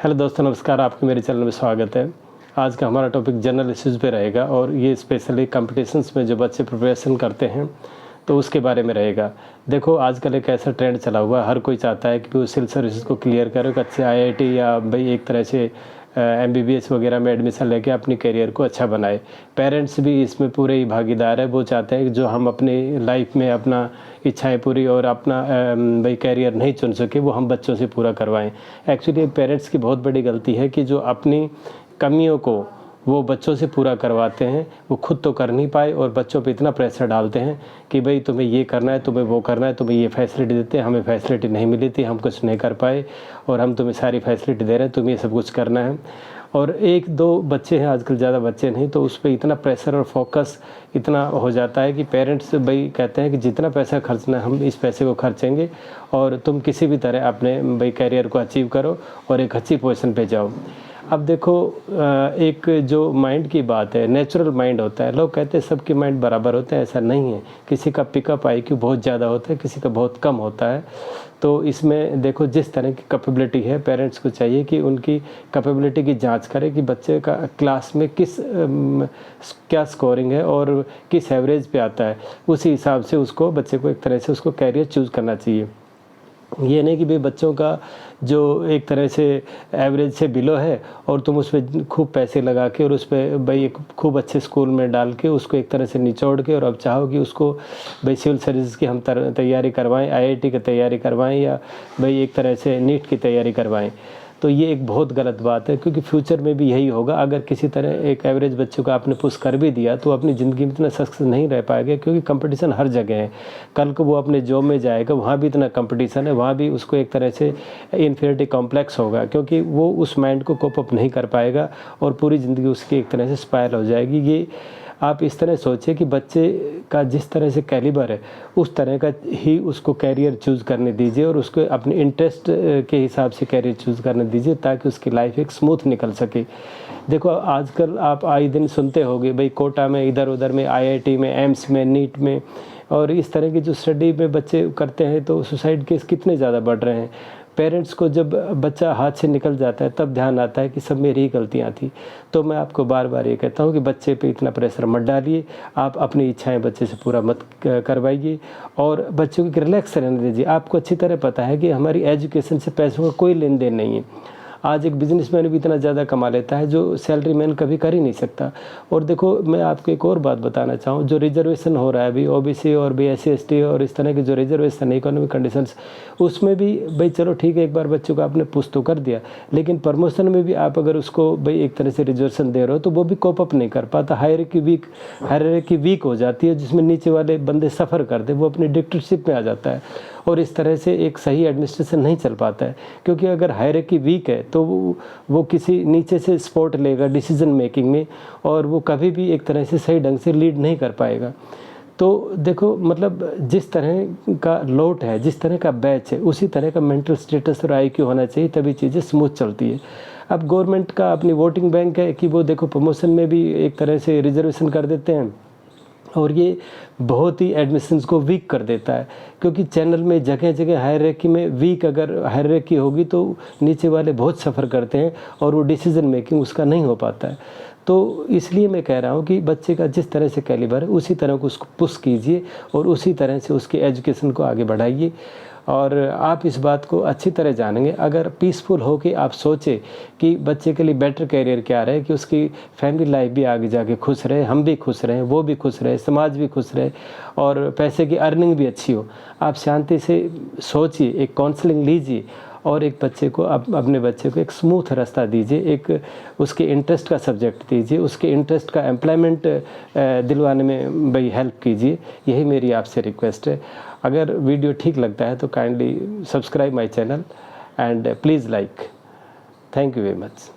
Hello दोस्तों, नमस्कार। आपके मेरे चैनल में स्वागत है। आज का हमारा टॉपिक जनरल इश्यूज़ पे रहेगा और ये स्पेशली कंपटीशंस में जो बच्चे प्रिपरेशन करते हैं तो उसके बारे में रहेगा। देखो, आजकल एक ऐसा ट्रेंड चला हुआ है, हर कोई चाहता है कि वो सिविल सर्विसेज को क्लियर करे, एक अच्छे आईआईटी या भाई एक तरह से एमबीबीएस वगैरह में एडमिशन लेके अपनी करियर को अच्छा बनाए। पेरेंट्स भी इसमें पूरे ही भागीदार है। वो चाहते हैं कि जो हम अपनी लाइफ में अपना इच्छाएं पूरी और अपना भाई करियर नहीं चुन सके वो हम बच्चों से पूरा करवाएं। एक्चुअली पेरेंट्स की बहुत बड़ी गलती है कि जो अपनी कमियों को वो बच्चों से पूरा करवाते हैं, वो खुद तो कर नहीं पाए और बच्चों पे इतना प्रेशर डालते हैं कि भाई तुम्हें ये करना है, तुम्हें वो करना है, तुम्हें ये फैसिलिटी देते हैं, हमें फैसिलिटी नहीं मिली थी, हम कुछ नहीं कर पाए और हम तुम्हें सारी फैसिलिटी दे रहे हैं, तुम्हें ये सब कुछ करना है। और एक दो बच्चे हैं, आजकल ज़्यादा बच्चे नहीं, तो उस पर इतना प्रेशर और फोकस इतना हो जाता है कि पेरेंट्स भाई कहते हैं कि जितना पैसा खर्चना है हम इस पैसे को खर्चेंगे और तुम किसी भी तरह अपने भाई करियर को अचीव करो और एक अच्छी पोजीशन पे जाओ। अब देखो, एक जो माइंड की बात है, नेचुरल माइंड होता है। लोग कहते हैं सबके माइंड बराबर होते हैं, ऐसा नहीं है। किसी का पिकअप आईक्यू बहुत ज़्यादा होता है, किसी का बहुत कम होता है। तो इसमें देखो, जिस तरह की कैपेबिलिटी है, पेरेंट्स को चाहिए कि उनकी कैपेबिलिटी की जांच करें कि बच्चे का क्लास में क्या स्कोरिंग है और किस एवरेज पे आता है। उसी हिसाब से उसको बच्चे को एक तरह से उसको कैरियर चूज़ करना चाहिए। ये नहीं कि भाई बच्चों का जो एक तरह से एवरेज से बिलो है और तुम उस पर खूब पैसे लगा के और उस पर भाई एक खूब अच्छे स्कूल में डाल के उसको एक तरह से निचोड़ के और अब चाहो कि उसको भाई सिविल सर्विस की हम तैयारी करवाएं, आईआईटी की तैयारी करवाएं या भाई एक तरह से नीट की तैयारी करवाएं। तो ये एक बहुत गलत बात है, क्योंकि फ्यूचर में भी यही होगा। अगर किसी तरह एक एवरेज बच्चों को आपने पुश कर भी दिया तो अपनी ज़िंदगी में इतना सक्सेस नहीं रह पाएगा, क्योंकि कंपटीशन हर जगह है। कल को वो अपने जॉब में जाएगा, वहाँ भी इतना कंपटीशन है, वहाँ भी उसको एक तरह से इन्फीरियरिटी कॉम्प्लेक्स होगा, क्योंकि वो उस माइंड को कोप अप नहीं कर पाएगा और पूरी ज़िंदगी उसकी एक तरह से स्पाइरल हो जाएगी। ये आप इस तरह सोचिए कि बच्चे का जिस तरह से कैलिबर है उस तरह का ही उसको कैरियर चूज़ करने दीजिए और उसको अपने इंटरेस्ट के हिसाब से कैरियर चूज़ करने दीजिए, ताकि उसकी लाइफ एक स्मूथ निकल सके। देखो, आजकल आप आए दिन सुनते होंगे भाई कोटा में, इधर उधर में, आईआईटी में, एम्स में, नीट में, और इस तरह की जो स्टडी में बच्चे करते हैं तो सुसाइड केस कितने ज़्यादा बढ़ रहे हैं। पेरेंट्स को जब बच्चा हाथ से निकल जाता है तब ध्यान आता है कि सब मेरी ही गलतियाँ थी। तो मैं आपको बार बार ये कहता हूँ कि बच्चे पे इतना प्रेशर मत डालिए, आप अपनी इच्छाएं बच्चे से पूरा मत करवाइए और बच्चों को रिलैक्स रहने दीजिए। आपको अच्छी तरह पता है कि हमारी एजुकेशन से पैसों का कोई लेन देन नहीं है। आज एक बिजनेसमैन भी इतना ज़्यादा कमा लेता है जो सैलरी मैन कभी कर ही नहीं सकता। और देखो, मैं आपको एक और बात बताना चाहूँ, जो रिजर्वेशन हो रहा है अभी ओबीसी और भी SC ST और इस तरह के जो रिजर्वेशन है, इकोनॉमिक कंडीशंस, उसमें भी भाई चलो ठीक है, एक बार बच्चों को आपने पुश तो कर दिया, लेकिन प्रमोशन में भी आप अगर उसको भाई एक तरह से रिजर्वेशन दे रहे हो तो वो भी कोप अप नहीं कर पाता। हायरार्की वीक हो जाती है, जिसमें नीचे वाले बंदे सफ़र करते, वो अपनी डिक्टेटरशिप में आ जाता है और इस तरह से एक सही एडमिनिस्ट्रेशन नहीं चल पाता है। क्योंकि अगर हायरार्की वीक है तो वो किसी नीचे से सपोर्ट लेगा डिसीजन मेकिंग में और वो कभी भी एक तरह से सही ढंग से लीड नहीं कर पाएगा। तो देखो, मतलब जिस तरह का लोट है, जिस तरह का बैच है, उसी तरह का मेंटल स्टेटस और IQ होना चाहिए, तभी चीज़ें स्मूथ चलती है। अब गवर्नमेंट का अपनी वोटिंग बैंक है कि वो देखो प्रमोशन में भी एक तरह से रिजर्वेशन कर देते हैं और ये बहुत ही एडमिशन्स को वीक कर देता है, क्योंकि चैनल में जगह जगह हायरार्की में वीक अगर हायरार्की होगी तो नीचे वाले बहुत सफ़र करते हैं और वो डिसीजन मेकिंग उसका नहीं हो पाता है। तो इसलिए मैं कह रहा हूँ कि बच्चे का जिस तरह से कैलिबर है उसी तरह को उसको पुश कीजिए और उसी तरह से उसकी एजुकेशन को आगे बढ़ाइए। और आप इस बात को अच्छी तरह जानेंगे अगर पीसफुल हो के आप सोचें कि बच्चे के लिए बेटर कैरियर क्या रहे, कि उसकी फैमिली लाइफ भी आगे जाके खुश रहे, हम भी खुश रहें, वो भी खुश रहे, समाज भी खुश रहे और पैसे की अर्निंग भी अच्छी हो। आप शांति से सोचिए, एक काउंसलिंग लीजिए और एक बच्चे को अपने बच्चे को एक स्मूथ रास्ता दीजिए, एक उसके इंटरेस्ट का सब्जेक्ट दीजिए, उसके इंटरेस्ट का एम्प्लॉयमेंट दिलवाने में भाई हेल्प कीजिए। यही मेरी आपसे रिक्वेस्ट है। अगर वीडियो ठीक लगता है तो kindly subscribe my channel and please like. Thank you very much.